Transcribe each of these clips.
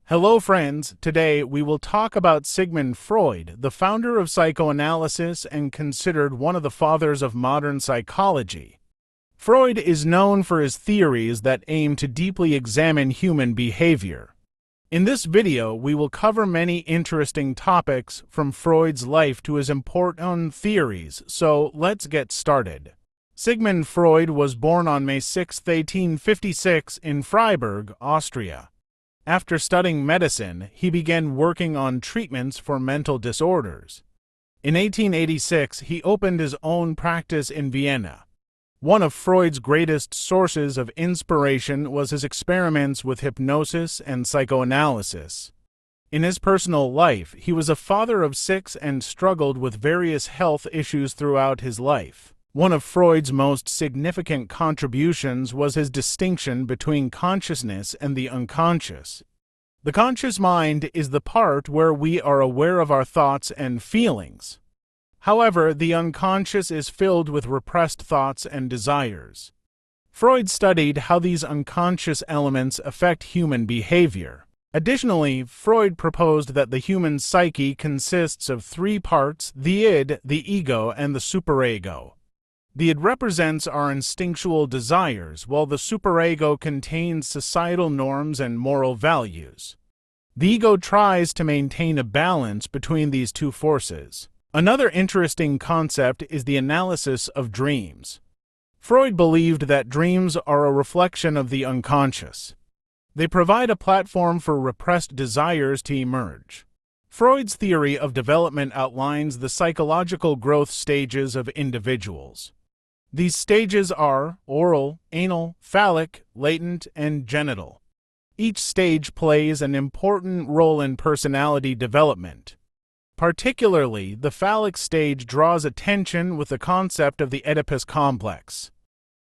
Hello friends, today we will talk about Sigmund Freud, the founder of psychoanalysis and considered one of the fathers of modern psychology. Freud is known for his theories that aim to deeply examine human behavior. In this video, we will cover many interesting topics from Freud's life to his important theories, so let's get started. Sigmund Freud was born on May 6, 1856 in Freiburg, Austria. After studying medicine, he began working on treatments for mental disorders. In 1886, he opened his own practice in Vienna. One of Freud's greatest sources of inspiration was his experiments with hypnosis and psychoanalysis. In his personal life, he was a father of 6 and struggled with various health issues throughout his life. One of Freud's most significant contributions was his distinction between consciousness and the unconscious. The conscious mind is the part where we are aware of our thoughts and feelings. However, the unconscious is filled with repressed thoughts and desires. Freud studied how these unconscious elements affect human behavior. Additionally, Freud proposed that the human psyche consists of 3 parts: the id, the ego, and the superego. The id represents our instinctual desires, while the superego contains societal norms and moral values. The ego tries to maintain a balance between these 2 forces. Another interesting concept is the analysis of dreams. Freud believed that dreams are a reflection of the unconscious. They provide a platform for repressed desires to emerge. Freud's theory of development outlines the psychological growth stages of individuals. These stages are oral, anal, phallic, latent, and genital. Each stage plays an important role in personality development. Particularly, the phallic stage draws attention with the concept of the Oedipus complex.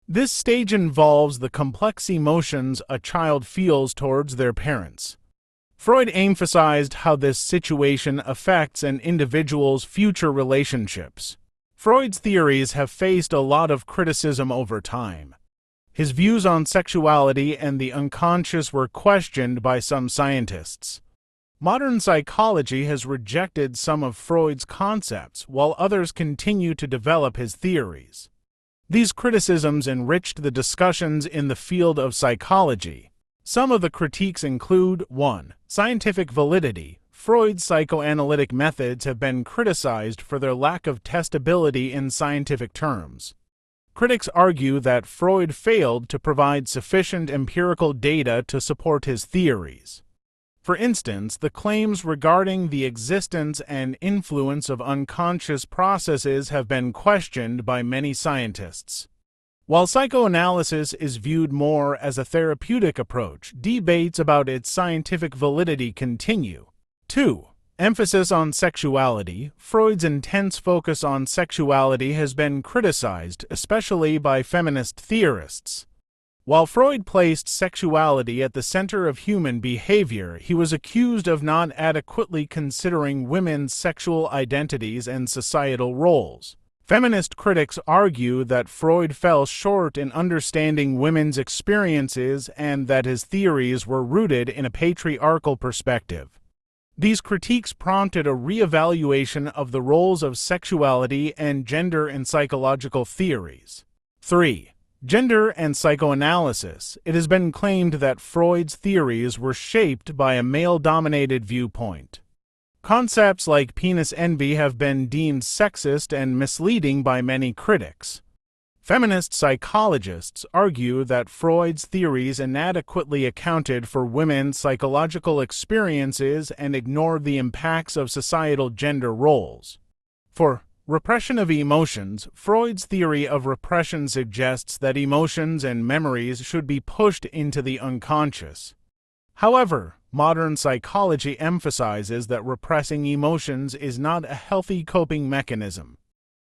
This stage involves the complex emotions a child feels towards their parents. Freud emphasized how this situation affects an individual's future relationships. Freud's theories have faced a lot of criticism over time. His views on sexuality and the unconscious were questioned by some scientists. Modern psychology has rejected some of Freud's concepts, while others continue to develop his theories. These criticisms enriched the discussions in the field of psychology. Some of the critiques include: 1. Scientific validity. Freud's psychoanalytic methods have been criticized for their lack of testability in scientific terms. Critics argue that Freud failed to provide sufficient empirical data to support his theories. For instance, the claims regarding the existence and influence of unconscious processes have been questioned by many scientists. While psychoanalysis is viewed more as a therapeutic approach, debates about its scientific validity continue. 2. Emphasis on sexuality. Freud's intense focus on sexuality has been criticized, especially by feminist theorists. While Freud placed sexuality at the center of human behavior, he was accused of not adequately considering women's sexual identities and societal roles. Feminist critics argue that Freud fell short in understanding women's experiences and that his theories were rooted in a patriarchal perspective. These critiques prompted a reevaluation of the roles of sexuality and gender in psychological theories. 3. Gender and psychoanalysis. It has been claimed that Freud's theories were shaped by a male-dominated viewpoint. Concepts like penis envy have been deemed sexist and misleading by many critics. Feminist psychologists argue that Freud's theories inadequately accounted for women's psychological experiences and ignored the impacts of societal gender roles. For repression of emotions, Freud's theory of repression suggests that emotions and memories should be pushed into the unconscious. However, modern psychology emphasizes that repressing emotions is not a healthy coping mechanism.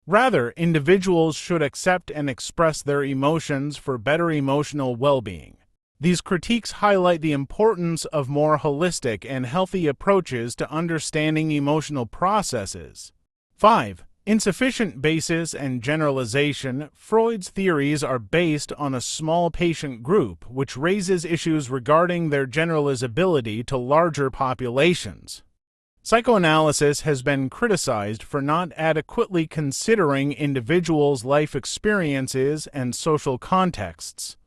Rather, individuals should accept and express their emotions for better emotional well-being. These critiques highlight the importance of more holistic and healthy approaches to understanding emotional processes. 5. Insufficient basis and generalization, Freud's theories are based on a small patient group, which raises issues regarding their generalizability to larger populations. Psychoanalysis has been criticized for not adequately considering individuals' life experiences and social contexts.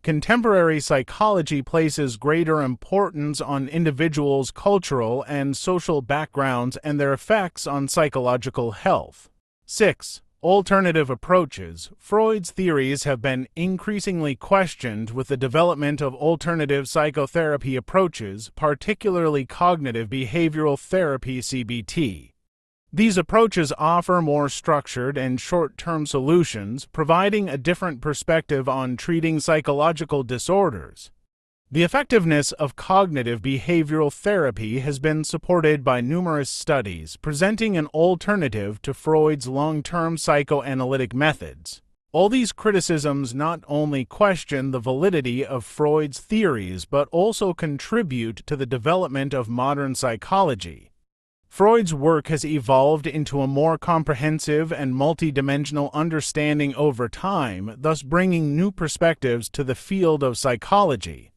Contemporary psychology places greater importance on individuals' cultural and social backgrounds and their effects on psychological health. 6. Alternative approaches. Freud's theories have been increasingly questioned with the development of alternative psychotherapy approaches, particularly cognitive behavioral therapy (CBT). These approaches offer more structured and short-term solutions, providing a different perspective on treating psychological disorders. The effectiveness of cognitive behavioral therapy has been supported by numerous studies, presenting an alternative to Freud's long-term psychoanalytic methods. All these criticisms not only question the validity of Freud's theories, but also contribute to the development of modern psychology. Freud's work has evolved into a more comprehensive and multidimensional understanding over time, thus bringing new perspectives to the field of psychology.